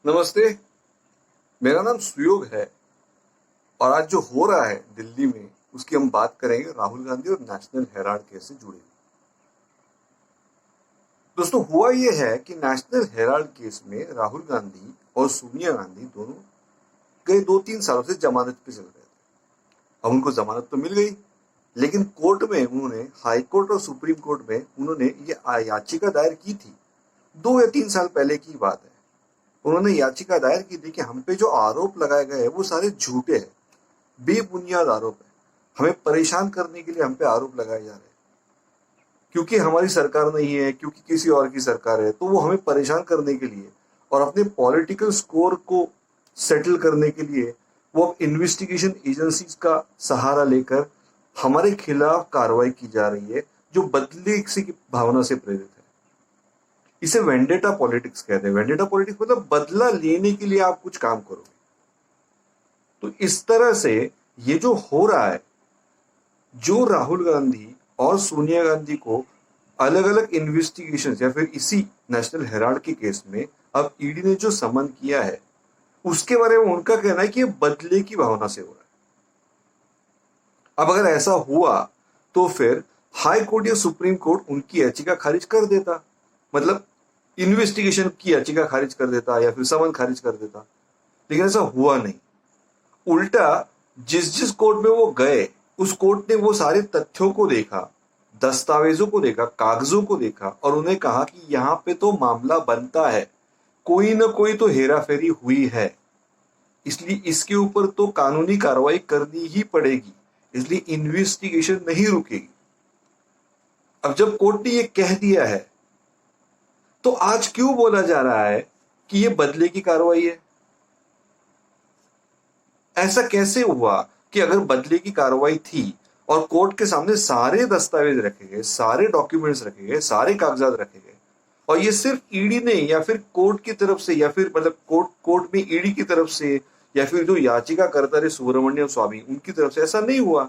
नमस्ते। मेरा नाम सुयोग है और आज जो हो रहा है दिल्ली में उसकी हम बात करेंगे राहुल गांधी और नेशनल हेराल्ड केस से जुड़े। दोस्तों, हुआ ये है कि नेशनल हेराल्ड केस में राहुल गांधी और सोनिया गांधी दोनों गए 2-3 सालों से जमानत पे चल रहे थे। अब उनको जमानत तो मिल गई, लेकिन कोर्ट में उन्होंने, हाई कोर्ट और सुप्रीम कोर्ट में उन्होंने ये याचिका दायर की थी। 2 या 3 साल पहले की बात है। उन्होंने याचिका दायर की थी कि हम पे जो आरोप लगाए गए हैं वो सारे झूठे हैं, बेबुनियाद आरोप है। हमें परेशान करने के लिए हम पे आरोप लगाए जा रहे हैं, क्योंकि हमारी सरकार नहीं है, क्योंकि किसी और की सरकार है, तो वो हमें परेशान करने के लिए और अपने पॉलिटिकल स्कोर को सेटल करने के लिए वो अब इन्वेस्टिगेशन एजेंसीज का सहारा लेकर हमारे खिलाफ कार्रवाई की जा रही है, जो बदले की भावना से प्रेरित है। इसे वेंडेटा पॉलिटिक्स कहते हैं। वेंडेटा पॉलिटिक्स मतलब बदला लेने के लिए आप कुछ काम करोगे। तो इस तरह से ये जो हो रहा है, जो राहुल गांधी और सोनिया गांधी को अलग अलग इन्वेस्टिगेशन या फिर इसी नेशनल हेराल्ड के केस में अब ईडी ने जो समन किया है, उसके बारे में उनका कहना है कि ये बदले की भावना से हो रहा है। अब अगर ऐसा हुआ तो फिर हाई कोर्ट या सुप्रीम कोर्ट उनकी याचिका खारिज कर देता, मतलब इन्वेस्टिगेशन की याचिका खारिज कर देता या फिर समन खारिज कर देता। लेकिन ऐसा हुआ नहीं। उल्टा जिस जिस कोर्ट में वो गए, उस कोर्ट ने वो सारे तथ्यों को देखा, दस्तावेजों को देखा, कागजों को देखा और उन्हें कहा कि यहां पे तो मामला बनता है, कोई ना कोई तो हेराफेरी हुई है, इसलिए इसके ऊपर तो कानूनी कार्रवाई करनी ही पड़ेगी, इसलिए इन्वेस्टिगेशन नहीं रुकेगी। अब जब कोर्ट ने ये कह दिया है, तो आज क्यों बोला जा रहा है कि ये बदले की कार्रवाई है? ऐसा कैसे हुआ कि अगर बदले की कार्रवाई थी और कोर्ट के सामने सारे दस्तावेज रखे गए, सारे डॉक्यूमेंट्स रखे गए, सारे कागजात रखे गए, और ये सिर्फ ईडी ने या फिर कोर्ट की तरफ से या फिर मतलब कोर्ट में ईडी की तरफ से या फिर जो याचिका करता रहे सुब्रमण्यम स्वामी उनकी तरफ से, ऐसा नहीं हुआ।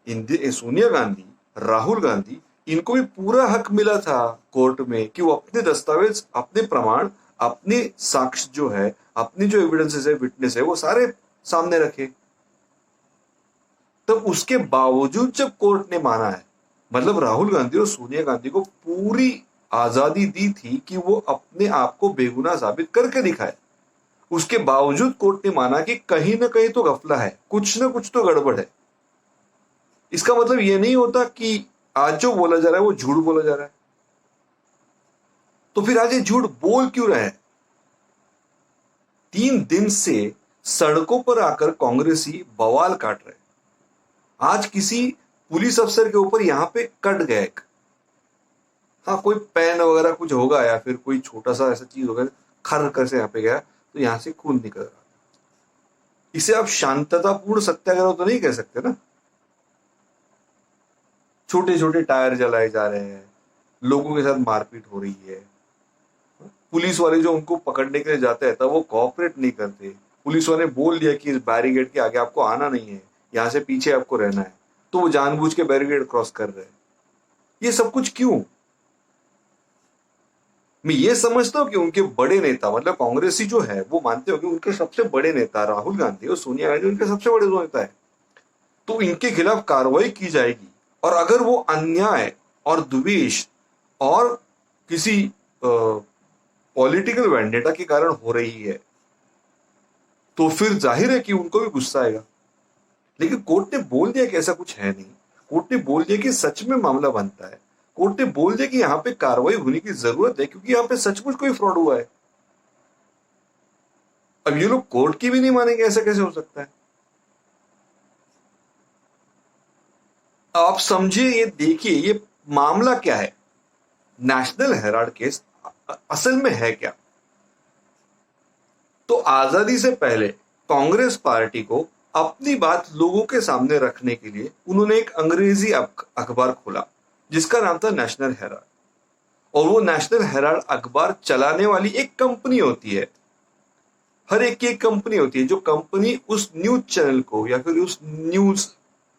सोनिया गांधी, राहुल गांधी, इनको भी पूरा हक मिला था कोर्ट में कि वो अपने दस्तावेज, अपने प्रमाण, अपने साक्ष्य जो है, अपनी जो एविडेंसेस है, विटनेस है, वो सारे सामने रखे। तो उसके बावजूद जब कोर्ट ने माना है, मतलब राहुल गांधी और सोनिया गांधी को पूरी आजादी दी थी कि वो अपने आप को बेगुनाह साबित करके दिखाए, उसके बावजूद कोर्ट ने माना कि कहीं ना कहीं तो गफला है, कुछ ना कुछ तो गड़बड़ है। इसका मतलब यह नहीं होता कि आज जो बोला जा रहा है वो झूठ बोला जा रहा है। तो फिर आज ये झूठ बोल क्यों रहे हैं? 3 दिन से सड़कों पर आकर कांग्रेसी बवाल काट रहे। आज किसी पुलिस अफसर के ऊपर यहां पे कट गया एक, हाँ कोई पेन वगैरह कुछ होगा या फिर कोई छोटा सा ऐसा चीज होगा, खर कर से यहां पे गया तो यहां से खून निकल रहा। इसे आप शांततापूर्ण सत्याग्रह तो नहीं कह सकते ना। छोटे छोटे टायर जलाए जा रहे हैं, लोगों के साथ मारपीट हो रही है, पुलिस वाले जो उनको पकड़ने के लिए जाते हैं तब वो कोऑपरेट नहीं करते। पुलिस वाले बोल दिया कि इस बैरिकेड के आगे आपको आना नहीं है, यहां से पीछे आपको रहना है, तो वो जानबूझ के बैरिकेड क्रॉस कर रहे हैं। ये सब कुछ क्यों? मैं ये समझता हूं कि उनके बड़े नेता, मतलब कांग्रेसी जो है, वो मानते हो कि उनके सबसे बड़े नेता राहुल गांधी और सोनिया गांधी उनके सबसे बड़े नेता है, तो इनके खिलाफ कार्रवाई की जाएगी। और अगर वो अन्याय और द्वेष और किसी पॉलिटिकल वेंडेटा के कारण हो रही है, तो फिर जाहिर है कि उनको भी गुस्सा आएगा। लेकिन कोर्ट ने बोल दिया कि ऐसा कुछ है नहीं। कोर्ट ने बोल दिया कि सच में मामला बनता है। कोर्ट ने बोल दिया कि यहां पे कार्रवाई होने की जरूरत है, क्योंकि यहां पे सचमुच कोई फ्रॉड हुआ है। अब ये लोग कोर्ट की भी नहीं मानेंगे, ऐसा कैसे हो सकता है? आप समझिए, ये देखिए, ये मामला क्या है। नेशनल हेराल्ड केस असल में है क्या? तो आजादी से पहले कांग्रेस पार्टी को अपनी बात लोगों के सामने रखने के लिए उन्होंने एक अंग्रेजी अखबार खोला जिसका नाम था नेशनल हेराल्ड। और वो नेशनल हेराल्ड अखबार चलाने वाली एक कंपनी होती है। हर एक की एक कंपनी होती है, जो कंपनी उस न्यूज चैनल को या फिर उस न्यूज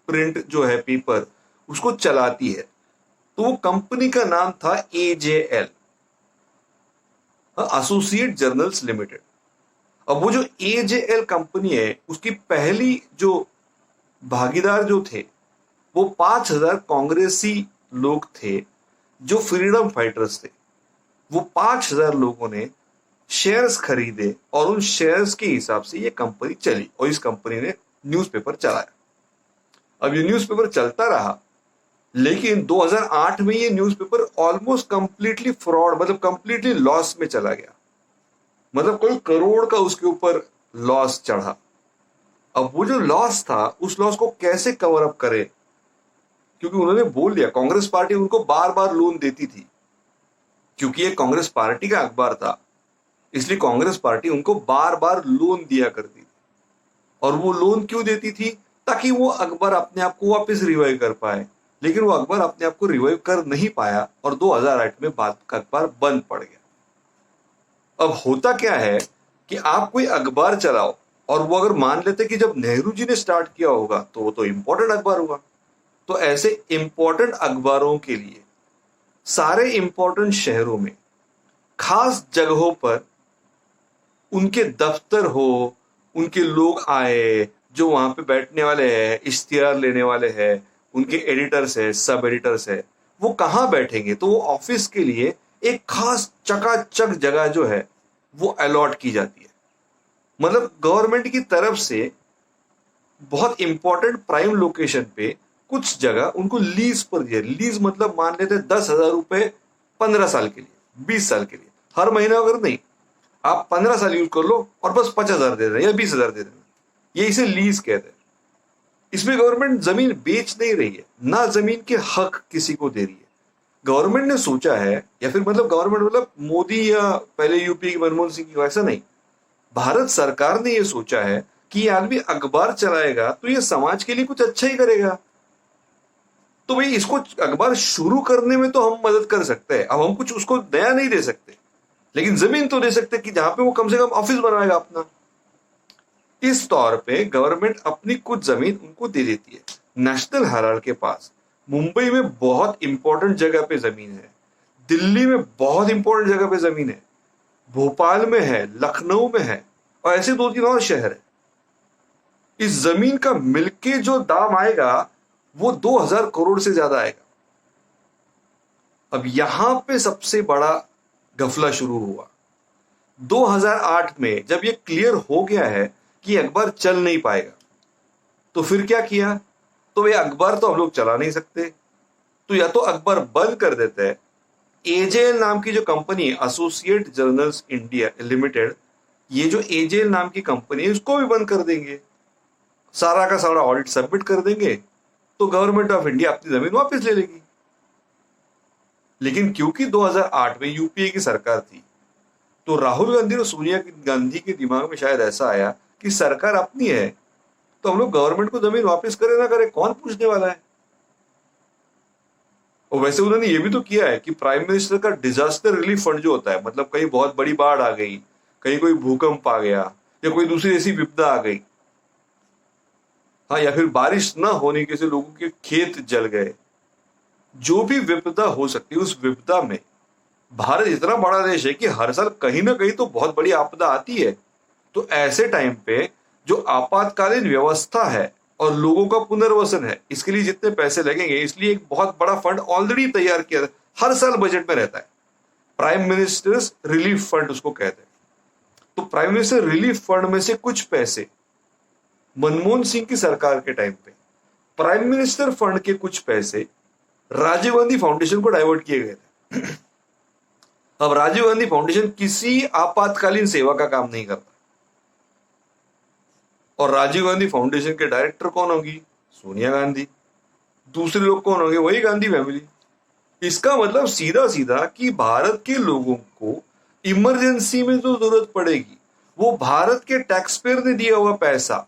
प्रिंट जो है पेपर, उसको चलाती है। तो वो कंपनी का नाम था AJL। Associate journals limited. अब वो जो एजेएल कंपनी है उसकी पहली जो भागीदार जो थे वो 5,000 कांग्रेसी लोग थे जो फ्रीडम फाइटर्स थे। वो 5,000 लोगों ने शेयर्स खरीदे और उन शेयर्स के हिसाब से ये कंपनी चली और इस कंपनी ने न्यूज़पेपर चलाया। अब ये न्यूज़पेपर चलता रहा, लेकिन 2008 में ये न्यूज़पेपर ऑलमोस्ट कंप्लीटली फ्रॉड, मतलब कंप्लीटली लॉस में चला गया। मतलब कोई करोड़ का उसके ऊपर लॉस चढ़ा। अब वो जो लॉस था उस लॉस को कैसे कवर अप करे, क्योंकि उन्होंने बोल दिया, कांग्रेस पार्टी उनको बार बार लोन देती थी, क्योंकि ये कांग्रेस पार्टी का अखबार था इसलिए कांग्रेस पार्टी उनको बार बार लोन दिया करती थी। और वो लोन क्यों देती थी? ताकि वो अखबार अपने आप को वापस रिवाइव कर पाए। लेकिन वो अखबार अपने आप को रिवाइव कर नहीं पाया और 2008 में बाद का अखबार बंद पड़ गया। अब होता क्या है कि आप कोई अखबार चलाओ और वो अगर मान लेते कि जब नेहरू जी ने स्टार्ट किया होगा तो वो तो इंपॉर्टेंट अखबार होगा, तो ऐसे इंपॉर्टेंट अखबारों के लिए सारे इंपॉर्टेंट शहरों में खास जगहों पर उनके दफ्तर हो, उनके लोग आए जो वहां पे बैठने वाले हैं, इश्तिहार लेने वाले हैं, उनके एडिटर्स है, सब एडिटर्स है, वो कहाँ बैठेंगे? तो वो ऑफिस के लिए एक खास चकाचक जगह जो है वो अलॉट की जाती है। मतलब गवर्नमेंट की तरफ से बहुत इंपॉर्टेंट प्राइम लोकेशन पे कुछ जगह उनको लीज पर दिया। लीज मतलब मान लेते 10,000 रुपए 15 साल के लिए, 20 साल के लिए, हर महीना अगर नहीं, आप 15 साल यूज कर लो और बस 50,000 दे देना या 20,000 दे देना, ये इसे लीज कहते हैं। इसमें गवर्नमेंट जमीन बेच नहीं रही है, ना जमीन के हक किसी को दे रही है। गवर्नमेंट ने सोचा है, या फिर मतलब गवर्नमेंट मतलब मोदी या पहले यूपी की मनमोहन सिंह की, ऐसा नहीं, भारत सरकार ने यह सोचा है कि ये आदमी अखबार चलाएगा तो ये समाज के लिए कुछ अच्छा ही करेगा, तो भाई इसको अखबार शुरू करने में तो हम मदद कर सकते हैं। अब हम कुछ उसको नया नहीं दे सकते, लेकिन जमीन तो दे सकते कि जहां पे वो कम से कम ऑफिस बनवाएगा अपना। इस तौर पे गवर्नमेंट अपनी कुछ जमीन उनको दे देती है। नेशनल हेराल्ड के पास मुंबई में बहुत इंपॉर्टेंट जगह पे जमीन है, दिल्ली में बहुत इंपॉर्टेंट जगह पे जमीन है, भोपाल में है, लखनऊ में है, और ऐसे 2-3 और शहर है। इस जमीन का मिलके जो दाम आएगा वो 2,000 करोड़ से ज्यादा आएगा। अब यहां पे सबसे बड़ा गफला शुरू हुआ 2008 में, जब ये क्लियर हो गया है कि अखबार चल नहीं पाएगा, तो फिर क्या किया? तो ये अखबार तो हम लोग चला नहीं सकते, तो या तो अखबार बंद कर देते हैं। एजेएल नाम की जो कंपनी है, एसोसिएट जर्नल्स इंडिया लिमिटेड, ये जो एजेएल नाम की कंपनी है उसको भी बंद कर देंगे, सारा का सारा ऑडिट सबमिट कर देंगे, तो गवर्नमेंट ऑफ इंडिया अपनी जमीन वापस ले लेगी। लेकिन क्योंकि 2008 में यूपीए की सरकार थी, तो राहुल गांधी और सोनिया गांधी के दिमाग में शायद ऐसा आया कि सरकार अपनी है तो हम लोग गवर्नमेंट को जमीन वापस करे ना करे, कौन पूछने वाला है। और वैसे उन्होंने ये भी तो किया है कि प्राइम मिनिस्टर का डिजास्टर रिलीफ फंड जो होता है, मतलब कहीं बहुत बड़ी बाढ़ आ गई, कहीं कोई भूकंप आ गया या कोई दूसरी ऐसी विपदा आ गई, हाँ, या फिर बारिश ना होने के से लोगों के खेत जल गए, जो भी विपदा हो सकती है, उस विपदा में भारत इतना बड़ा देश है कि हर साल कहीं ना कहीं तो बहुत बड़ी आपदा आती है। तो ऐसे टाइम पे जो आपातकालीन व्यवस्था है और लोगों का पुनर्वसन है, इसके लिए जितने पैसे लगेंगे, इसलिए एक बहुत बड़ा फंड ऑलरेडी तैयार किया, हर साल बजट में रहता है, प्राइम मिनिस्टर्स रिलीफ फंड उसको कहते हैं। तो प्राइम मिनिस्टर रिलीफ फंड में से कुछ पैसे मनमोहन सिंह की सरकार के टाइम पे, प्राइम मिनिस्टर फंड के कुछ पैसे राजीव गांधी फाउंडेशन को डाइवर्ट किए गए थे। अब राजीव गांधी फाउंडेशन किसी आपातकालीन सेवा का काम नहीं करता, और राजीव गांधी फाउंडेशन के डायरेक्टर कौन होगी? सोनिया गांधी। दूसरे लोग कौन होंगे? वही गांधी फैमिली। इसका मतलब सीधा सीधा कि भारत के लोगों को इमरजेंसी में जो जरूरत पड़ेगी वो भारत के टैक्स पेयर ने दिया हुआ पैसा,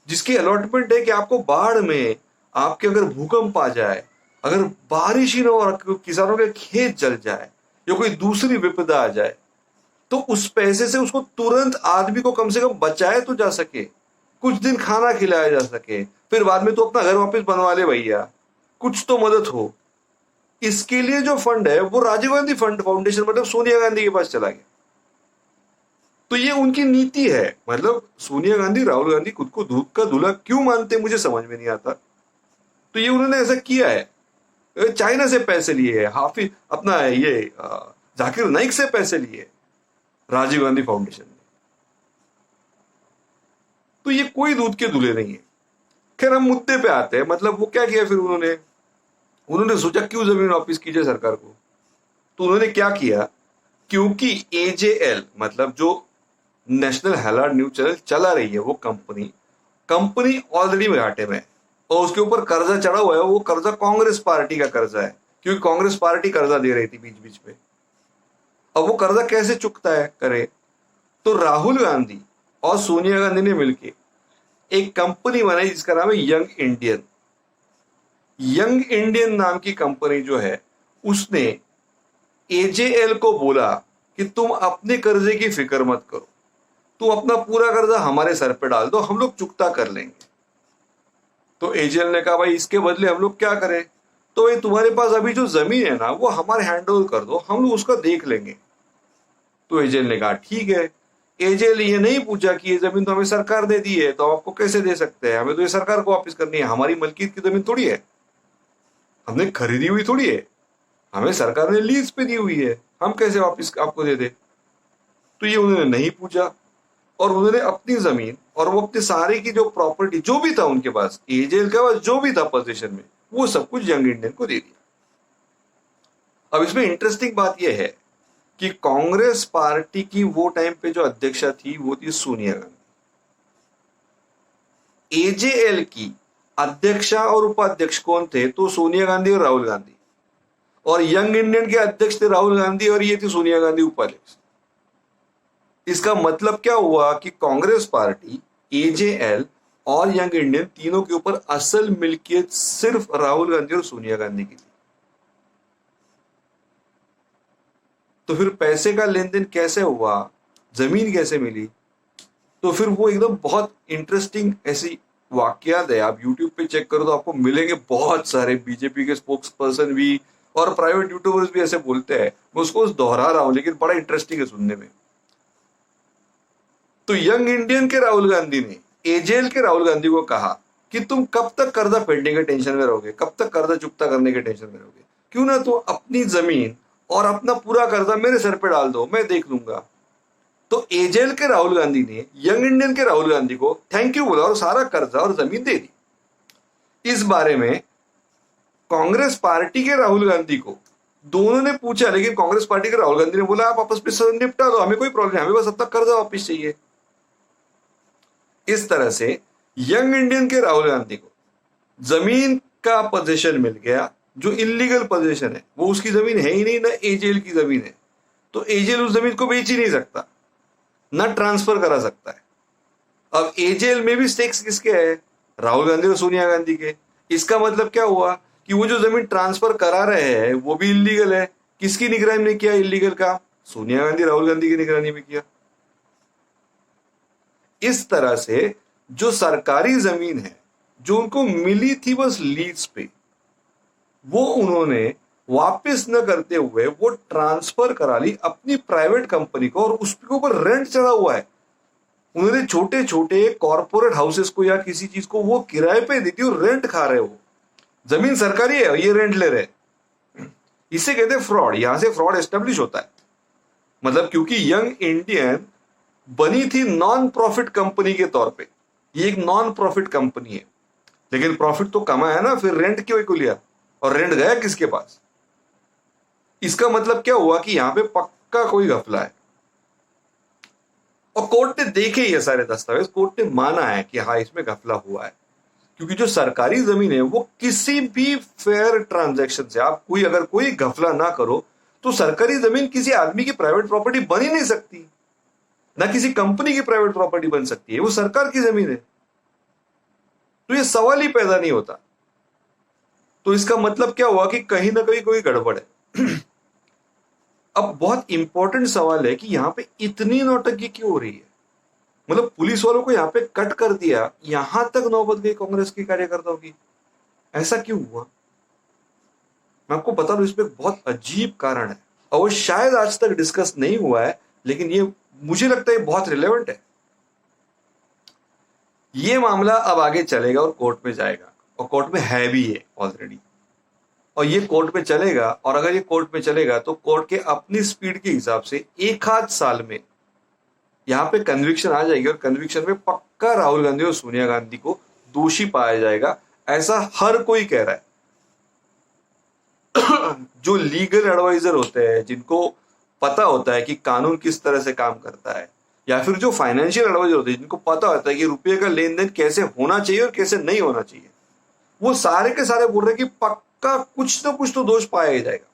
जिसकी अलॉटमेंट है कि आपको बाढ़ में, आपके अगर भूकंप आ जाए, अगर बारिश ही ना हो, किसानों के खेत जल जाए या कोई दूसरी विपदा आ जाए, तो उस पैसे से उसको तुरंत आदमी को कम से कम बचाए तो जा सके, कुछ दिन खाना खिलाया जा सके, फिर बाद में तो अपना घर वापस बनवा ले भैया, कुछ तो मदद हो। इसके लिए जो फंड है वो राजीव गांधी फंड फाउंडेशन मतलब सोनिया गांधी के पास चला गया। तो ये उनकी नीति है। मतलब सोनिया गांधी राहुल गांधी खुद को दूध का दूल्हा क्यों मानते हैं मुझे समझ में नहीं आता। तो ये उन्होंने ऐसा किया है। चाइना से पैसे लिए है, हाफिज अपना ये जाकिर नाइक से पैसे लिए राजीव गांधी फाउंडेशन ने। तो ये कोई दूध के दूल्हे नहीं है। खैर हम मुद्दे पे आते हैं। मतलब वो क्या किया फिर उन्होंने उन्होंने सोचा क्यों जमीन वापिस कीजिए सरकार को। तो उन्होंने क्या किया, क्योंकि एजेएल मतलब जो नेशनल हेराल्ड न्यूज चैनल चला रही है वो कंपनी ऑलरेडी घाटे में है और उसके ऊपर कर्जा चढ़ा हुआ है। वो कर्जा कांग्रेस पार्टी का कर्जा है, क्योंकि कांग्रेस पार्टी कर्जा दे रही थी बीच बीच में। अब वो कर्जा कैसे चुकता है करे, तो राहुल गांधी और सोनिया गांधी ने मिलकर एक कंपनी बनाई जिसका नाम है यंग इंडियन नाम की कंपनी जो है, उसने एजेएल को बोला कि तुम अपने कर्जे की फिक्र मत करो, तुम अपना पूरा कर्जा हमारे सर पे डाल दो, हम लोग चुकता कर लेंगे। तो एजेएल ने कहा भाई इसके बदले हम लोग क्या करें। तो भाई तुम्हारे पास अभी जो जमीन है ना वो हमारे हैंड ओवर कर दो, हम लोग उसका देख लेंगे। तो एजेएल ने कहा ठीक है। एजेएल ये नहीं पूछा कि ये जमीन तो हमें सरकार दे दी है, तो आपको कैसे दे सकते हैं, हमें तो ये सरकार को वापस करनी है, हमारी मलकियत की जमीन थोड़ी है, हमने खरीदी हुई थोड़ी है, हमें सरकार ने लीज पे दी हुई है, हम कैसे वापस आपको दे दे। तो ये उन्होंने नहीं पूछा और उन्होंने अपनी जमीन और वो अपने सारे की जो प्रॉपर्टी जो भी था उनके पास, एजेएल के पास जो भी था पोजीशन में, वो सब कुछ यंग इंडियन को दे दिया। अब इसमें इंटरेस्टिंग बात यह है कि कांग्रेस पार्टी की वो टाइम पे जो अध्यक्षा थी वो थी सोनिया गांधी। एजेएल की अध्यक्षा और उपाध्यक्ष कौन थे, तो सोनिया गांधी और राहुल गांधी। और यंग इंडियन के अध्यक्ष थे राहुल गांधी और ये थी सोनिया गांधी उपाध्यक्ष। इसका मतलब क्या हुआ कि कांग्रेस पार्टी, एजेएल और यंग इंडियन तीनों के ऊपर असल मिल्कियत सिर्फ राहुल गांधी और सोनिया गांधी की थी। तो फिर पैसे का लेन देन कैसे हुआ, जमीन कैसे मिली, तो फिर वो एकदम बहुत इंटरेस्टिंग ऐसी वाकयात है। आप यूट्यूब पे चेक करो तो आपको मिलेंगे बहुत सारे। बीजेपी के स्पोक्स पर्सन भी और प्राइवेट यूट्यूबर्स भी ऐसे बोलते हैं। मैं उसको दोहरा रहा हूं लेकिन बड़ा इंटरेस्टिंग है सुनने में। तो यंग इंडियन के राहुल गांधी ने एजेएल के राहुल गांधी को कहा कि तुम कब तक कर्जा फेडने के टेंशन में रहोगे, कब तक कर्जा चुकता करने के टेंशन में रहोगे, क्यों ना तो अपनी जमीन और अपना पूरा कर्जा मेरे सर पे डाल दो, मैं देख लूंगा। तो एजेएल के राहुल गांधी ने यंग इंडियन के राहुल गांधी को थैंक यू बोला और सारा कर्जा और जमीन दे दी। इस बारे में कांग्रेस पार्टी के राहुल गांधी को दोनों ने पूछा, लेकिन कांग्रेस पार्टी के राहुल गांधी ने बोला आप आपस में निपटा दो, हमें कोई प्रॉब्लम नहीं, हमें बस अपना कर्जा वापस चाहिए। इस तरह से यंग इंडियन के राहुल गांधी को जमीन का पोजीशन मिल गया जो इलीगल पोजीशन है, वो उसकी जमीन है ही नहीं, ना एजेएल की जमीन है। तो एजेएल उस जमीन को बेच ही नहीं सकता, ना ट्रांसफर करा सकता है। अब एजेएल में भी स्टेक्स किसके है, राहुल गांधी और सोनिया गांधी के। इसका मतलब क्या हुआ कि वो जो जमीन ट्रांसफर करा रहे हैं वो भी इलीगल है। किसकी निगरानी में किया इलीगल का, सोनिया गांधी राहुल गांधी की निगरानी में किया। इस तरह से जो सरकारी जमीन है जो उनको मिली थी बस लीज पे, वो उन्होंने वापस न करते हुए वो ट्रांसफर करा ली अपनी प्राइवेट कंपनी को, और उसके ऊपर रेंट चढ़ा हुआ है। उन्होंने छोटे छोटे कॉर्पोरेट हाउसेस को या किसी चीज को वो किराए पे दी थी और रेंट खा रहे हो। जमीन सरकारी है, ये रेंट ले रहे। इसे कहते हैं फ्रॉड। यहां से फ्रॉड एस्टेब्लिश होता है। मतलब क्योंकि यंग इंडियन बनी थी नॉन प्रॉफिट कंपनी के तौर पे, ये एक नॉन प्रॉफिट कंपनी है, लेकिन प्रॉफिट तो कमाया ना, फिर रेंट क्यों को लिया और रेंट गया किसके पास। इसका मतलब क्या हुआ कि यहां पे पक्का कोई घपला है। और कोर्ट ने देखे ये सारे दस्तावेज, कोर्ट ने माना है कि हाँ इसमें घपला हुआ है। क्योंकि जो सरकारी जमीन है वो किसी भी फेयर ट्रांजैक्शन से, आप कोई अगर कोई घपला ना करो तो सरकारी जमीन किसी आदमी की प्राइवेट प्रॉपर्टी बन ही नहीं सकती, ना किसी कंपनी की प्राइवेट प्रॉपर्टी बन सकती है, वो सरकार की जमीन है। तो ये सवाल ही पैदा नहीं होता। तो इसका मतलब क्या हुआ कि कहीं ना कहीं कोई गड़बड़ है। अब बहुत इंपॉर्टेंट सवाल है कि यहां पे इतनी नौटंकी क्यों हो रही है। मतलब पुलिस वालों को यहां पे कट कर दिया, यहां तक नौबत गई कांग्रेस के कार्यकर्ताओं की, ऐसा क्यों हुआ। मैं आपको बता दूं इसमें बहुत अजीब कारण है और वो शायद आज तक डिस्कस नहीं हुआ है, लेकिन ये मुझे लगता है बहुत रिलेवेंट है। ये मामला अब आगे चलेगा और कोर्ट में जाएगा, और कोर्ट में है भी ये ऑलरेडी, और ये कोर्ट में चलेगा। और अगर ये कोर्ट में चलेगा तो कोर्ट के अपनी स्पीड के हिसाब से एक आध साल में यहां पे कन्विक्शन आ जाएगी, और कन्विक्शन में पक्का राहुल गांधी और सोनिया गांधी को दोषी पाया जाएगा, ऐसा हर कोई कह रहा है। जो लीगल एडवाइजर होते हैं, जिनको पता होता है कि कानून किस तरह से काम करता है, या फिर जो फाइनेंशियल एडवाइजर होते हैं जिनको पता होता है कि रुपये का लेन देन कैसे होना चाहिए और कैसे नहीं होना चाहिए, वो सारे के सारे बोल रहे हैं कि पक्का कुछ तो दोष पाया ही जाएगा।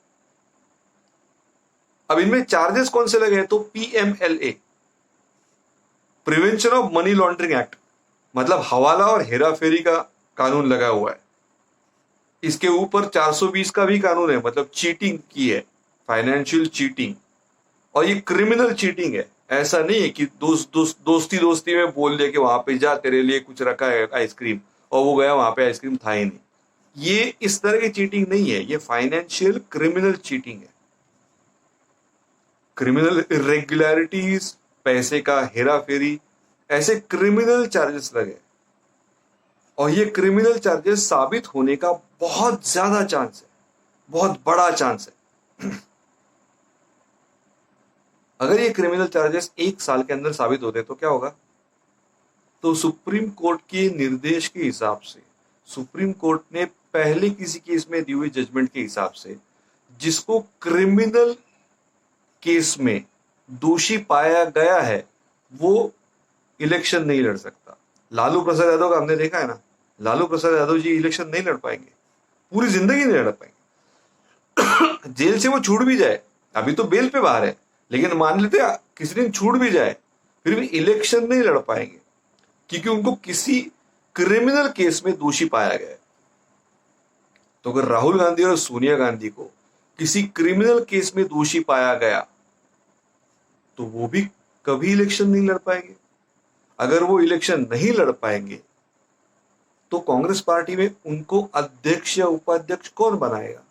अब इनमें चार्जेस कौन से लगे हैं? तो PMLA, prevention of money laundering act, मतलब हवाला और हेराफेरी का कानून लगा हुआ है। इसके ऊपर 420 का भी कानून है, मतलब चीटिंग की है, फाइनेंशियल चीटिंग, और ये क्रिमिनल चीटिंग है। ऐसा नहीं है कि दोस्ती में बोल दिया कि वहां पे जा, तेरे लिए कुछ रखा है आइसक्रीम, और वो गया, वहां पे आइसक्रीम था ही नहीं। ये इस तरह की चीटिंग नहीं है, ये फाइनेंशियल क्रिमिनल चीटिंग है। क्रिमिनल इरेगुलरिटीज, पैसे का हेरा फेरी, ऐसे क्रिमिनल चार्जेस लगे, और ये क्रिमिनल चार्जेस साबित होने का बहुत ज्यादा चांस है, बहुत बड़ा चांस है। अगर ये क्रिमिनल चार्जेस 1 साल के अंदर साबित होते तो क्या होगा? तो सुप्रीम कोर्ट के निर्देश के हिसाब से, सुप्रीम कोर्ट ने पहले किसी केस में दी हुई जजमेंट के हिसाब से, जिसको क्रिमिनल केस में दोषी पाया गया है, वो इलेक्शन नहीं लड़ सकता। लालू प्रसाद यादव का हमने देखा है ना, लालू प्रसाद यादव जी इलेक्शन नहीं लड़ पाएंगे, पूरी जिंदगी नहीं लड़ पाएंगे। जेल से वो छूट भी जाए, अभी तो बेल पे बाहर है, लेकिन मान लेते किसी दिन छूट भी जाए, फिर भी इलेक्शन नहीं लड़ पाएंगे, क्योंकि उनको किसी क्रिमिनल केस में दोषी पाया गया है। तो अगर राहुल गांधी और सोनिया गांधी को किसी क्रिमिनल केस में दोषी पाया गया, तो वो भी कभी इलेक्शन नहीं लड़ पाएंगे। अगर वो इलेक्शन नहीं लड़ पाएंगे तो कांग्रेस पार्टी में उनको अध्यक्ष या उपाध्यक्ष कौन बनाएगा?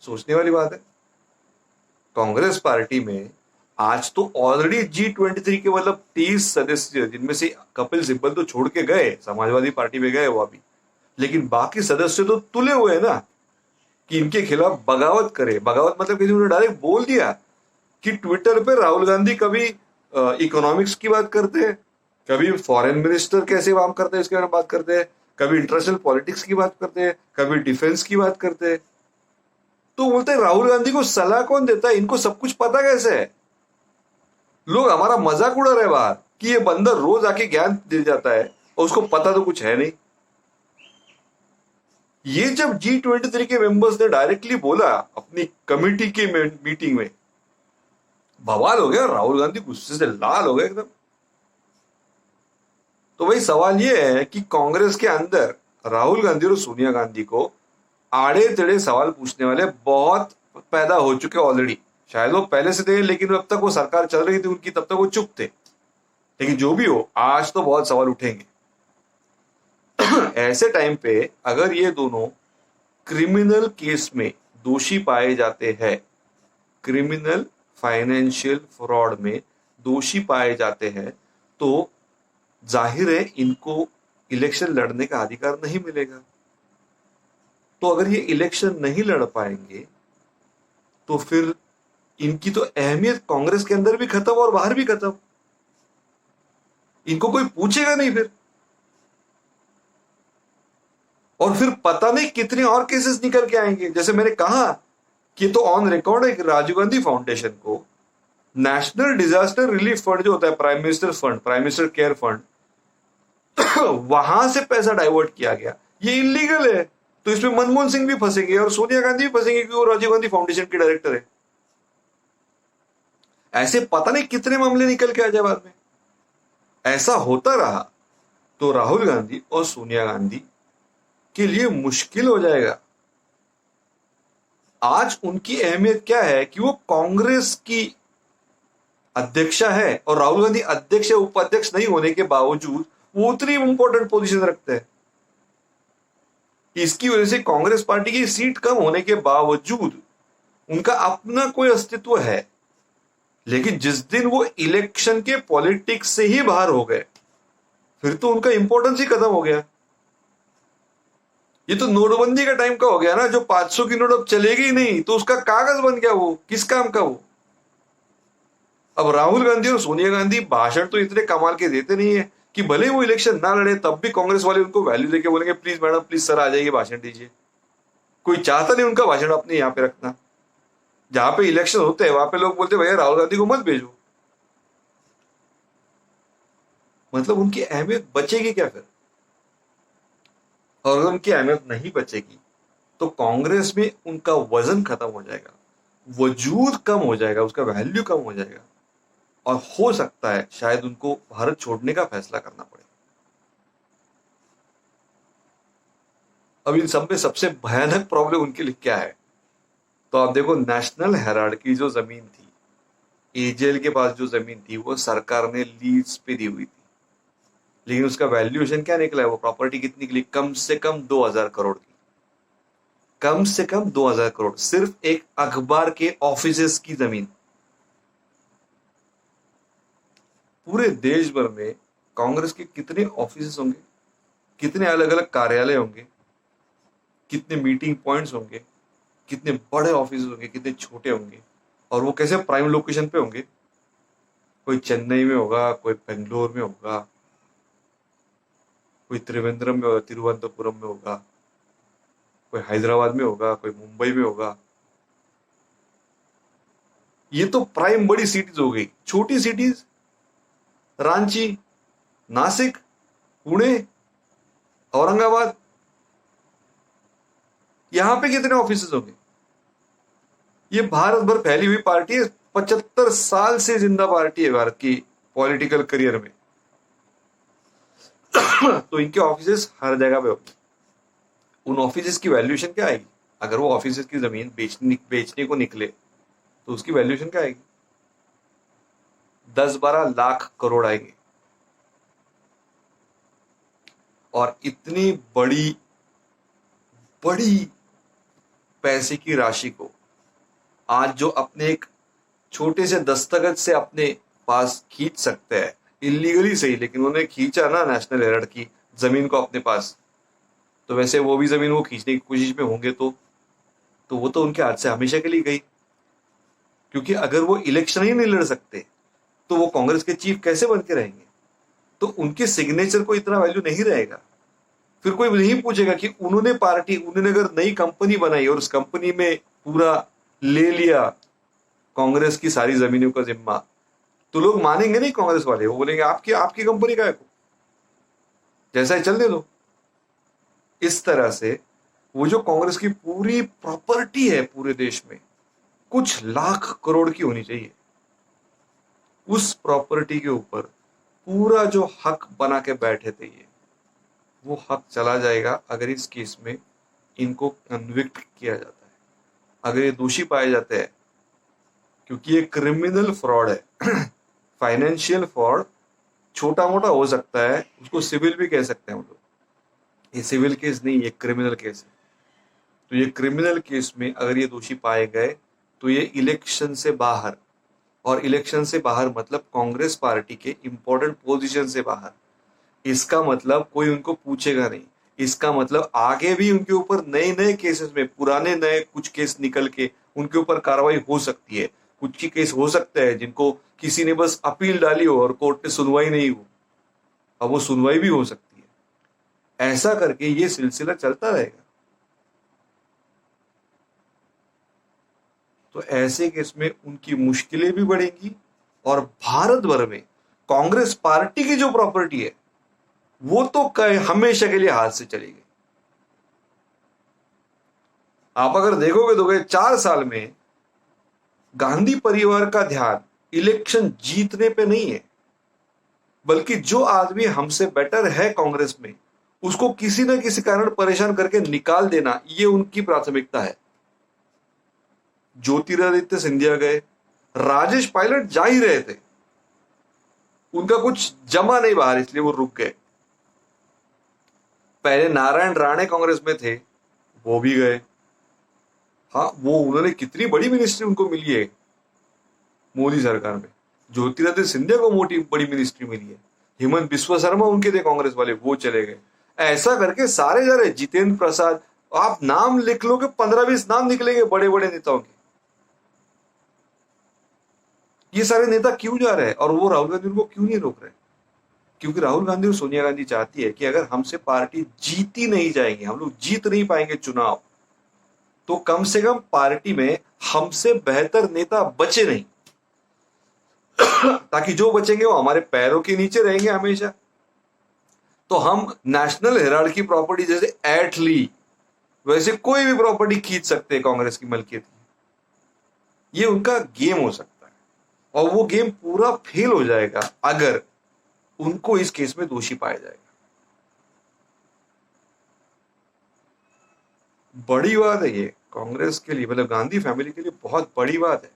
सोचने वाली बात है। कांग्रेस पार्टी में आज तो ऑलरेडी G23 के मतलब 30 सदस्य, जिनमें से कपिल सिब्बल तो छोड़ के गए, समाजवादी पार्टी में गए वो अभी, लेकिन बाकी सदस्य तो तुले हुए हैं ना कि इनके खिलाफ बगावत करे। बगावत मतलब किसी ने डायरेक्ट बोल दिया कि ट्विटर पे राहुल गांधी कभी इकोनॉमिक्स की बात करते हैं, कभी फॉरेन मिनिस्टर कैसे काम करते हैं इसके बारे में बात करते हैं, कभी इंटरनेशनल पॉलिटिक्स की बात करते हैं, कभी डिफेंस की बात करते हैं। तो बोलते हैं राहुल गांधी को सलाह कौन देता है? इनको सब कुछ पता कैसे है? लोग हमारा मजाक उड़ा रहे बाहर कि ये बंदर रोज आके ज्ञान दे जाता है और उसको पता तो कुछ है नहीं। ये जब G23 के मेंबर्स ने डायरेक्टली बोला अपनी कमेटी की मीटिंग में, बवाल हो गया, राहुल गांधी गुस्से से लाल हो गए एकदम। तो भाई सवाल ये है कि कांग्रेस के अंदर राहुल गांधी और सोनिया गांधी को आड़े टेढ़े सवाल पूछने वाले बहुत पैदा हो चुके ऑलरेडी। शायद वो पहले से थे, लेकिन अब तक वो सरकार चल रही थी उनकी, तब तक वो चुप थे। लेकिन जो भी हो, आज तो बहुत सवाल उठेंगे। ऐसे टाइम पे अगर ये दोनों क्रिमिनल केस में दोषी पाए जाते हैं, क्रिमिनल फाइनेंशियल फ्रॉड में दोषी पाए जाते हैं, तो जाहिर है इनको इलेक्शन लड़ने का अधिकार नहीं मिलेगा। तो अगर ये इलेक्शन नहीं लड़ पाएंगे तो फिर इनकी तो अहमियत कांग्रेस के अंदर भी खत्म और बाहर भी खत्म। इनको कोई पूछेगा नहीं फिर, और फिर पता नहीं कितने और केसेस निकल के आएंगे। जैसे मैंने कहा कि तो ऑन रिकॉर्ड है कि राजीव गांधी फाउंडेशन को नेशनल डिजास्टर रिलीफ फंड जो होता है, prime minister fund, prime minister care fund, वहां से पैसा डाइवर्ट किया गया। ये इलीगल है, तो इसमें मनमोहन सिंह भी फंसेंगे और सोनिया गांधी भी फंसेंगे क्योंकि वो राजीव गांधी फाउंडेशन के डायरेक्टर है। ऐसे पता नहीं कितने मामले निकल के आ जाए बाद में। ऐसा होता रहा तो राहुल गांधी और सोनिया गांधी के लिए मुश्किल हो जाएगा। आज उनकी अहमियत क्या है कि वो कांग्रेस की अध्यक्षा है, और राहुल गांधी अध्यक्ष या उपाध्यक्ष नहीं होने के बावजूद वो उतनी इंपॉर्टेंट पोजीशन रखते हैं। इसकी वजह से कांग्रेस पार्टी की सीट कम होने के बावजूद उनका अपना कोई अस्तित्व है। लेकिन जिस दिन वो इलेक्शन के पॉलिटिक्स से ही बाहर हो गए, फिर तो उनका इंपॉर्टेंस ही खत्म हो गया। ये तो नोटबंदी का टाइम का हो गया ना, जो 500 की नोट अब चलेगी ही नहीं, तो उसका कागज बन गया, वो किस काम का वो। अब राहुल गांधी और सोनिया गांधी भाषण तो इतने कमाल के देते नहीं है कि भले वो इलेक्शन ना लड़े तब भी कांग्रेस वाले उनको वैल्यू देके बोलेंगे प्लीज मैडम, प्लीज सर आ जाइए भाषण दीजिए। कोई चाहता नहीं उनका भाषण अपने यहाँ पे रखना। जहां पे इलेक्शन होते हैं वहां पे लोग बोलते भैया राहुल गांधी को मत भेजो। मतलब उनकी अहमियत बचेगी क्या फिर? और अगर उनकी अहमियत नहीं बचेगी तो कांग्रेस में उनका वजन खत्म हो जाएगा, वजूद कम हो जाएगा, उसका वैल्यू कम हो जाएगा, और हो सकता है शायद उनको भारत छोड़ने का फैसला करना पड़े। अब इन सब में सबसे भयानक प्रॉब्लम उनके लिए क्या है? तो आप देखो, नेशनल हेराल्ड की जो जमीन थी, एजेल के पास जो जमीन थी, वो सरकार ने लीज पे दी हुई थी, लेकिन उसका वैल्यूएशन क्या निकला है? वो प्रॉपर्टी कितनी निकली? कम से कम 2000 करोड़ की। कम से कम 2000 करोड़ सिर्फ एक अखबार के ऑफिसेस की जमीन। पूरे देश भर में कांग्रेस के कितने ऑफिसेस होंगे, कितने अलग अलग कार्यालय होंगे, कितने मीटिंग पॉइंट्स होंगे, कितने बड़े ऑफिस होंगे, कितने छोटे होंगे, और वो कैसे प्राइम लोकेशन पे होंगे। कोई चेन्नई में होगा, कोई बेंगलोर में होगा, कोई त्रिवेंद्रम में होगा, तिरुवनंतपुरम में होगा, कोई हैदराबाद में होगा, कोई मुंबई में होगा। ये तो प्राइम बड़ी सिटीज हो गई। छोटी सिटीज, रांची, नासिक, पुणे, औरंगाबाद, यहां पे कितने ऑफिसेस होंगे? ये भारत भर फैली हुई पार्टी है, 75 साल से जिंदा पार्टी है भारत की पॉलिटिकल करियर में। तो इनके ऑफिसेस हर जगह पे होंगे। उन ऑफिसेस की वैल्यूएशन क्या आएगी? अगर वो ऑफिसेस की जमीन बेचने को निकले तो उसकी वैल्यूएशन क्या आएगी? 10-12 लाख करोड़ आएंगे। और इतनी बड़ी बड़ी पैसे की राशि को आज जो अपने एक छोटे से दस्तखत से अपने पास खींच सकते हैं, इलीगली सही, लेकिन उन्होंने खींचा ना नेशनल हेराल्ड की जमीन को अपने पास, तो वैसे वो भी जमीन वो खींचने की कोशिश में होंगे तो वो तो उनके हाथ से हमेशा के लिए गई। क्योंकि अगर वो इलेक्शन ही नहीं लड़ सकते तो वो कांग्रेस के चीफ कैसे बन के रहेंगे? तो उनके सिग्नेचर को इतना वैल्यू नहीं रहेगा। फिर कोई नहीं पूछेगा कि उन्होंने अगर नई कंपनी बनाई और उस कंपनी में पूरा ले लिया कांग्रेस की सारी जमीनों का जिम्मा, तो लोग मानेंगे नहीं कांग्रेस वाले। वो बोलेंगे आपकी आपकी कंपनी का है, जैसा है चलने दो। इस तरह से वो जो कांग्रेस की पूरी प्रॉपर्टी है पूरे देश में, कुछ लाख करोड़ की होनी चाहिए, उस प्रॉपर्टी के ऊपर पूरा जो हक बना के बैठे थे ये, वो हक चला जाएगा अगर इस केस में इनको कन्विक्ट किया जाता है, अगर ये दोषी पाए जाते हैं। क्योंकि ये क्रिमिनल फ्रॉड है। फाइनेंशियल फ्रॉड छोटा मोटा हो सकता है, उसको सिविल भी कह सकते हैं हम लोग। ये सिविल केस नहीं, ये क्रिमिनल केस है। तो ये क्रिमिनल केस में अगर ये दोषी पाए गए तो ये इलेक्शन से बाहर, और इलेक्शन से बाहर मतलब कांग्रेस पार्टी के इंपॉर्टेंट पोजीशन से बाहर। इसका मतलब कोई उनको पूछेगा नहीं। इसका मतलब आगे भी उनके ऊपर नए नए केसेस में, पुराने नए कुछ केस निकल के उनके ऊपर कार्रवाई हो सकती है। कुछ की केस हो सकते हैं जिनको किसी ने बस अपील डाली हो और कोर्ट ने सुनवाई नहीं हो, अब वो सुनवाई भी हो सकती है। ऐसा करके ये सिलसिला चलता रहेगा। तो ऐसे केस में उनकी मुश्किलें भी बढ़ेंगी, और भारत भर में कांग्रेस पार्टी की जो प्रॉपर्टी है वो तो हमेशा के लिए हाथ से चली गई। आप अगर देखोगे तो गए 4 साल में गांधी परिवार का ध्यान इलेक्शन जीतने पे नहीं है, बल्कि जो आदमी हमसे बेटर है कांग्रेस में उसको किसी न किसी कारण परेशान करके निकाल देना, ये उनकी प्राथमिकता है। ज्योतिरादित्य सिंधिया गए, राजेश पायलट जा ही रहे थे, उनका कुछ जमा नहीं बाहर, इसलिए वो रुक गए। पहले नारायण राणे कांग्रेस में थे, वो भी गए। हाँ, वो उन्होंने कितनी बड़ी मिनिस्ट्री उनको मिली है, मोदी सरकार में। ज्योतिरादित्य सिंधिया को मोटी बड़ी मिनिस्ट्री मिली है, हेमंत बिस्वा शर्मा उनके थे कांग्रेस वाले, वो चले गए। ऐसा करके सारे जा रहे, जितेंद्र प्रसाद, आप नाम लिख लोगे 15-20 नाम निकलेंगे बड़े बड़े नेताओं के। ये सारे नेता क्यों जा रहे हैं और वो राहुल गांधी उनको क्यों नहीं रोक रहे? क्योंकि राहुल गांधी और सोनिया गांधी चाहती है कि अगर हमसे पार्टी जीती नहीं जाएगी, हम लोग जीत नहीं पाएंगे चुनाव, तो कम से कम पार्टी में हमसे बेहतर नेता बचे नहीं, ताकि जो बचेंगे वो हमारे पैरों के नीचे रहेंगे हमेशा। तो हम नेशनल हेराल्ड की प्रॉपर्टी जैसे एटली, वैसे कोई भी प्रॉपर्टी खींच सकते हैं कांग्रेस की मलकियत की। ये उनका गेम हो सकता है और वो गेम पूरा फेल हो जाएगा अगर उनको इस केस में दोषी पाया जाएगा। बड़ी बात है ये कांग्रेस के लिए, मतलब गांधी फैमिली के लिए बहुत बड़ी बात है।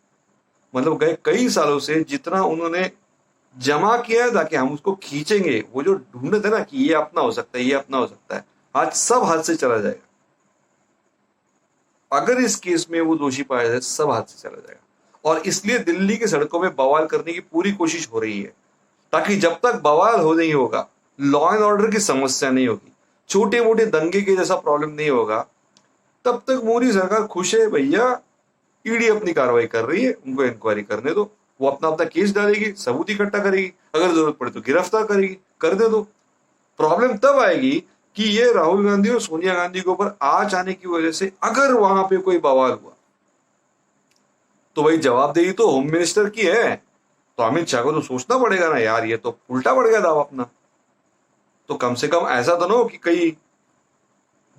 मतलब गए कई सालों से जितना उन्होंने जमा किया है ताकि हम उसको खींचेंगे, वो जो ढूंढते थे ना कि ये अपना हो सकता है, ये अपना हो सकता है, आज सब हाथ से चला जाएगा। अगर इस केस में वो दोषी पाया जाए, सब हाथ से चला जाएगा। और इसलिए दिल्ली की सड़कों में बवाल करने की पूरी कोशिश हो रही है, ताकि जब तक बवाल हो नहीं होगा, लॉ एंड ऑर्डर की समस्या नहीं होगी, छोटे मोटे दंगे के जैसा प्रॉब्लम नहीं होगा, तब तक मोदी सरकार खुश है। भैया ईडी अपनी कार्रवाई कर रही है, उनको इंक्वायरी करने दो, वो अपना अपना केस डालेगी, सबूत इकट्ठा करेगी, अगर जरूरत पड़े तो गिरफ्तार करेगी, कर दे दो। प्रॉब्लम तब आएगी कि ये राहुल गांधी और सोनिया गांधी के ऊपर आंच आने की वजह से अगर वहां पे कोई बवाल हुआ तो भाई जवाबदेही तो होम मिनिस्टर की है, तो अमित शाह को तो सोचना पड़ेगा ना यार, ये तो उल्टा पड़ गया दावा अपना। तो कम से कम ऐसा तो ना हो कि कहीं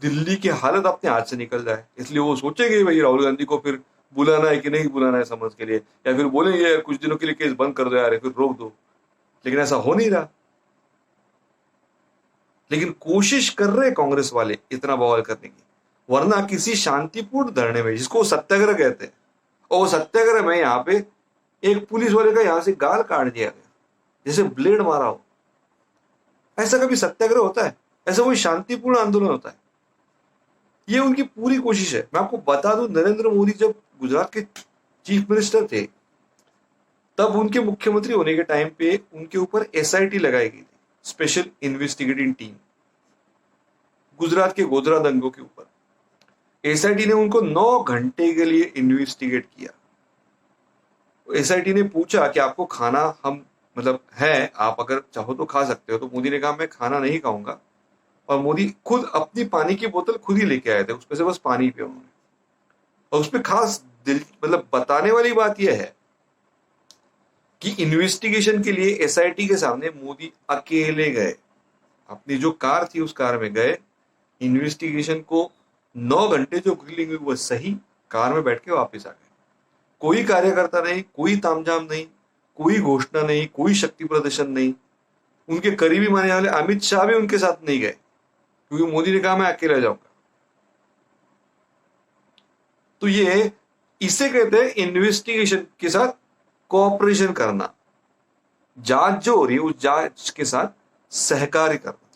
दिल्ली की हालत अपने हाथ से निकल जाए, इसलिए वो सोचेंगे भाई राहुल गांधी को फिर बुलाना है कि नहीं बुलाना है समझ के लिए, या फिर बोलेंगे कुछ दिनों के लिए केस बंद कर दो यार, फिर रोक दो। लेकिन ऐसा हो नहीं रहा। लेकिन कोशिश कर रहे कांग्रेस वाले इतना बवाल करने की, वरना किसी शांतिपूर्ण धरने में, जिसको सत्याग्रह कहते हैं, और सत्याग्रह में यहाँ पे एक पुलिस वाले का यहां से गाल काट दिया गया, जैसे ब्लेड मारा हो। ऐसा कभी सत्याग्रह होता है? ऐसा कोई शांतिपूर्ण आंदोलन होता है? ये उनकी पूरी कोशिश है। मैं आपको बता दूं, नरेंद्र मोदी जब गुजरात के चीफ मिनिस्टर थे, तब उनके मुख्यमंत्री होने के टाइम पे उनके ऊपर एसआईटी लगाई गई थी, स्पेशल इन्वेस्टिगेटिंग टीम, गुजरात के गोधरा दंगों के ऊपर। एसआईटी ने उनको 9 घंटे के लिए इन्वेस्टिगेट किया। एसआईटी ने पूछा कि आपको खाना हम मतलब है, आप अगर चाहो तो खा सकते हो। तो मोदी ने कहा मैं खाना नहीं खाऊंगा, और मोदी खुद अपनी पानी की बोतल खुद ही लेके आए थे, उसमें से बस पानी पिया उन्होंने। और उसमें खास दिल मतलब बताने वाली बात यह है कि इन्वेस्टिगेशन के लिए एसआईटी के सामने मोदी अकेले गए, अपनी जो कार थी उस कार में गए। इन्वेस्टिगेशन को 9 घंटे जो ग्रिलिंग हुई वो सही, कार में बैठ के वापस आ गए। कोई कार्यकर्ता नहीं, कोई तामझाम नहीं, कोई घोषणा नहीं, कोई शक्ति प्रदर्शन नहीं। उनके करीबी मानने वाले अमित शाह भी उनके साथ नहीं गए, क्योंकि मोदी ने कहा मैं अकेला जाऊंगा। तो ये इसे कहते हैं इन्वेस्टिगेशन के साथ कोऑपरेशन करना, जांच जो हो रही है उस जांच के साथ सहकार्य करना।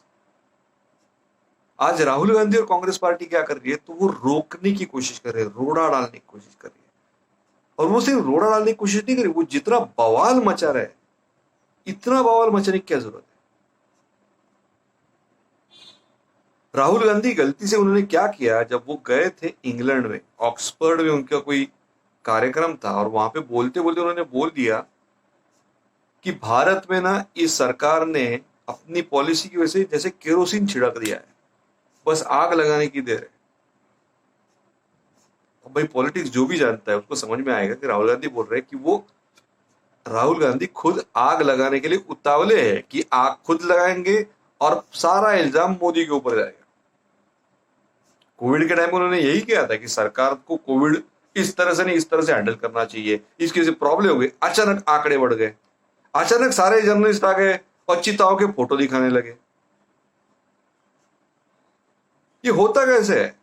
आज राहुल गांधी और कांग्रेस पार्टी क्या कर रही है, तो वो रोकने की कोशिश कर रही है, रोड़ा डालने की कोशिश कर रही है। और वो सिर्फ रोड़ा डालने की कोशिश नहीं कर रही, वो जितना बवाल मचा रहा है, इतना बवाल मचाने की क्या जरूरत है? राहुल गांधी गलती से उन्होंने क्या किया, जब वो गए थे इंग्लैंड में, ऑक्सफोर्ड में उनका कोई कार्यक्रम था, और वहां पे बोलते बोलते उन्होंने बोल दिया कि भारत में ना इस सरकार ने अपनी पॉलिसी की वजह से जैसे केरोसिन छिड़क दिया है, बस आग लगाने की देर है। अब भाई पॉलिटिक्स जो भी जानता है उसको समझ में आएगा कि राहुल गांधी बोल रहे हैं कि वो राहुल गांधी खुद आग लगाने के लिए उतावले है, कि आग खुद लगाएंगे और सारा इल्जाम मोदी के ऊपर जाएगा। कोविड के टाइम में उन्होंने यही किया था कि सरकार को कोविड इस तरह से नहीं इस तरह से हैंडल करना चाहिए, इसकी प्रॉब्लम हो गई। अचानक आंकड़े बढ़ गए, अचानक सारे जर्नलिस्ट आ गए और चिताओं के फोटो दिखाने लगे। ये होता कैसे है?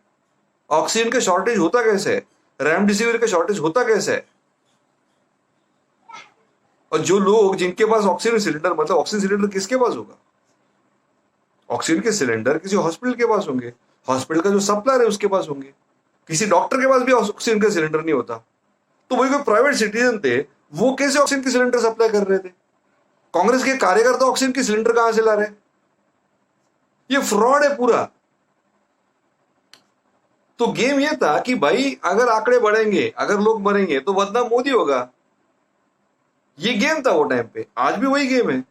ऑक्सीजन का शॉर्टेज होता कैसे है? रेमडेसिविर का शॉर्टेज होता कैसे है? और जो लोग जिनके पास ऑक्सीजन सिलेंडर, मतलब ऑक्सीजन सिलेंडर किसके पास होगा? ऑक्सीजन के सिलेंडर किसी हॉस्पिटल के पास होंगे, हॉस्पिटल का जो सप्लायर है उसके पास होंगे, किसी डॉक्टर के पास भी ऑक्सीजन का सिलेंडर नहीं होता। तो वही कोई प्राइवेट सिटीजन थे, वो कैसे ऑक्सीजन की सिलेंडर सप्लाई कर रहे थे? कांग्रेस के कार्यकर्ता ऑक्सीजन की सिलेंडर कहां से ला रहे? ये फ्रॉड है पूरा। तो गेम ये था कि भाई अगर आंकड़े बढ़ेंगे, अगर लोग मरेंगे तो बदनाम मोदी होगा। ये गेम था वो टाइम पे, आज भी वही गेम है।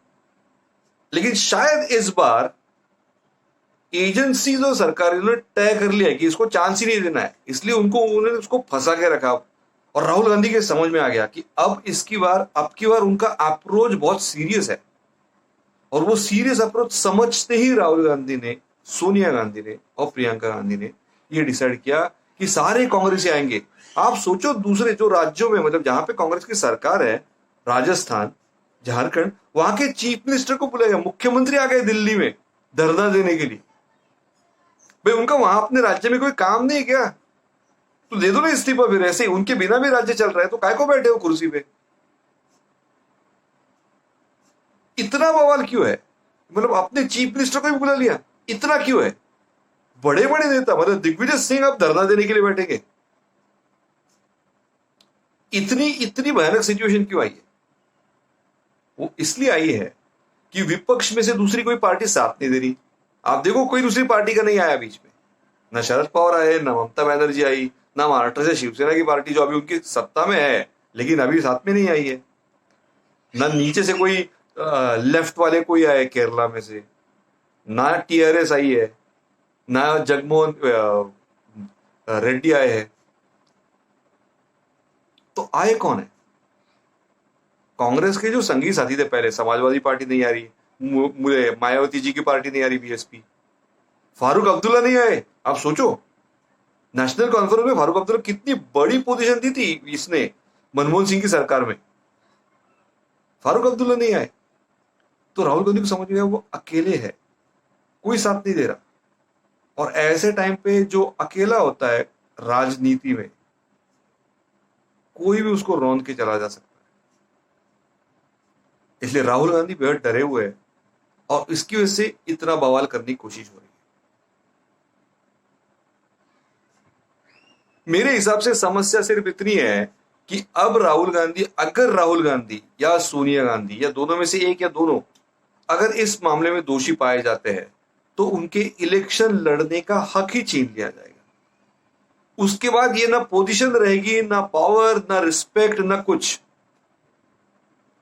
लेकिन शायद इस बार एजेंसीज और सरकारों ने तय कर लिया कि इसको चांस ही नहीं देना है, इसलिए उन्होंने उसको फंसा के रखा। और राहुल गांधी के समझ में आ गया कि अब की बार उनका अप्रोच बहुत सीरियस है। और वो सीरियस अप्रोच समझते ही राहुल गांधी ने, सोनिया गांधी ने और प्रियंका गांधी ने ये डिसाइड किया कि सारे कांग्रेसी आएंगे। आप सोचो, दूसरे जो राज्यों में, मतलब जहां पे कांग्रेस की सरकार है, राजस्थान, झारखंड, वहां के चीफ मिनिस्टर को बुलाया, मुख्यमंत्री आ गए दिल्ली में धरना देने के लिए। भाई उनका वहां अपने राज्य में कोई काम नहीं क्या? तो दे दो ना इस्तीफा फिर, ऐसे उनके बिना भी राज्य चल रहा है तो काय को बैठे हो कुर्सी पे? इतना बवाल क्यों है? मतलब अपने चीफ मिनिस्टर को भी बुला लिया, इतना क्यों है? बड़े बड़े नेता, मतलब दिग्विजय सिंह अब धरना देने के लिए बैठेंगे। इतनी भयानक सिचुएशन क्यों आई है? वो इसलिए आई है कि विपक्ष में से दूसरी कोई पार्टी साथ नहीं दे रही। आप देखो, कोई दूसरी पार्टी का नहीं आया बीच में, ना शरद पवार आए, ना ममता बनर्जी आई, ना महाराष्ट्र से शिवसेना की पार्टी जो अभी उनकी सत्ता में है लेकिन अभी साथ में नहीं आई है, ना नीचे से कोई लेफ्ट वाले कोई आए केरला में से, ना टीआरएस आई है, ना जगमोहन रेड्डी आए हैं। तो आए कौन है? कांग्रेस के जो संगी साथी थे पहले, समाजवादी पार्टी नहीं आ रही, मायावती जी की पार्टी नहीं आ रही बीएसपी, फारूक अब्दुल्ला नहीं आए। आप सोचो, नेशनल कॉन्फ्रेंस में फारूक अब्दुल्ला कितनी बड़ी पोजीशन दी थी इसने मनमोहन सिंह की सरकार में, फारूक अब्दुल्ला नहीं आए। तो राहुल गांधी को समझ में आया वो अकेले है, कोई साथ नहीं दे रहा। और ऐसे टाइम पे जो अकेला होता है राजनीति में, कोई भी उसको रौंद के चला जा सकता है। इसलिए राहुल गांधी बेहद डरे हुए हैं और इसकी वजह से इतना बवाल करने की कोशिश हो रही है। मेरे हिसाब से समस्या सिर्फ इतनी है कि अब अगर राहुल गांधी या सोनिया गांधी या दोनों में से एक या दोनों अगर इस मामले में दोषी पाए जाते हैं तो उनके इलेक्शन लड़ने का हक ही छीन लिया जाएगा। उसके बाद ये ना पोजीशन रहेगी, ना पावर, ना रिस्पेक्ट, ना कुछ।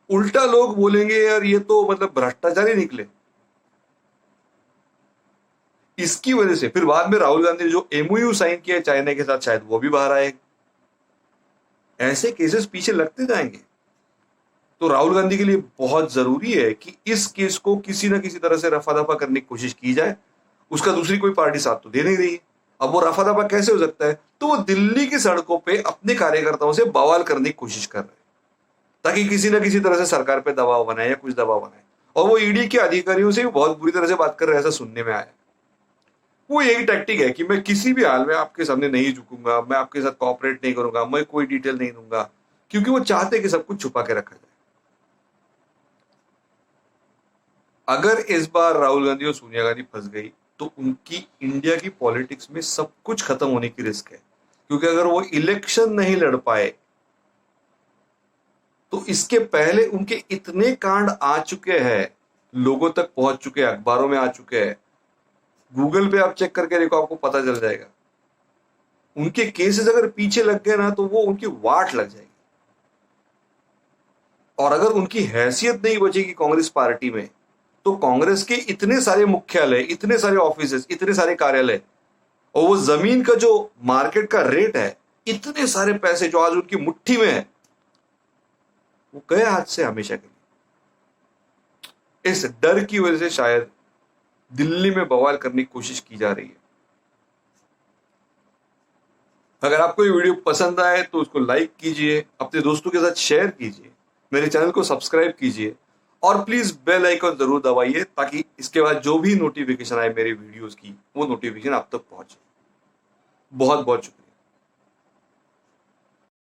उल्टा लोग बोलेंगे यार ये तो मतलब भ्रष्टाचारी निकले। इसकी वजह से फिर बाद में राहुल गांधी ने जो एमओयू साइन किया चाइना के साथ, शायद वो भी बाहर आए। ऐसे केसेस पीछे लगते जाएंगे। तो राहुल गांधी के लिए बहुत जरूरी है कि इस केस को किसी ना किसी तरह से रफा दफा करने की कोशिश की जाए। उसका दूसरी कोई पार्टी साथ तो दे नहीं रही है। अब वो रफा दफा कैसे हो सकता है? तो वो दिल्ली की सड़कों पे अपने कार्यकर्ताओं से बवाल करने की कोशिश कर रहे हैं ताकि किसी ना किसी तरह से सरकार पे दबाव बनाए या कुछ दबाव बनाए। और वो ईडी के अधिकारियों से भी बहुत बुरी तरह से बात कर रहे हैं, ऐसा सुनने में आया। वो यही टैक्टिक है कि मैं किसी भी हाल में आपके सामने नहीं झुकूंगा, मैं आपके साथ कोऑपरेट नहीं करूंगा, मैं कोई डिटेल नहीं दूंगा, क्योंकि वो चाहते हैं कि सब कुछ छुपा के रखा जाए। अगर इस बार राहुल गांधी और सोनिया गांधी फंस गई तो उनकी इंडिया की पॉलिटिक्स में सब कुछ खत्म होने की रिस्क है। क्योंकि अगर वो इलेक्शन नहीं लड़ पाए तो इसके पहले उनके इतने कांड आ चुके हैं, लोगों तक पहुंच चुके हैं, अखबारों में आ चुके हैं। गूगल पे आप चेक करके देखो, आपको पता चल जाएगा। उनके केसेस अगर पीछे लग गए ना तो वो उनकी वाट लग जाएगी। और अगर उनकी हैसियत नहीं बचेगी कांग्रेस पार्टी में तो कांग्रेस के इतने सारे मुख्यालय, इतने सारे ऑफिसेस, इतने सारे कार्यालय और वो जमीन का जो मार्केट का रेट है, इतने सारे पैसे जो आज उनकी मुट्ठी में है, वो गए हाथ से हमेशा के लिए। इस डर की वजह से शायद दिल्ली में बवाल करने की कोशिश की जा रही है। अगर आपको ये वीडियो पसंद आए तो उसको लाइक कीजिए, अपने दोस्तों के साथ शेयर कीजिए, मेरे चैनल को सब्सक्राइब कीजिए और प्लीज बेल आइकन जरूर दबाइए ताकि इसके बाद जो भी नोटिफिकेशन आए मेरे वीडियोस की, वो नोटिफिकेशन आप तक पहुंचे। बहुत बहुत शुक्रिया।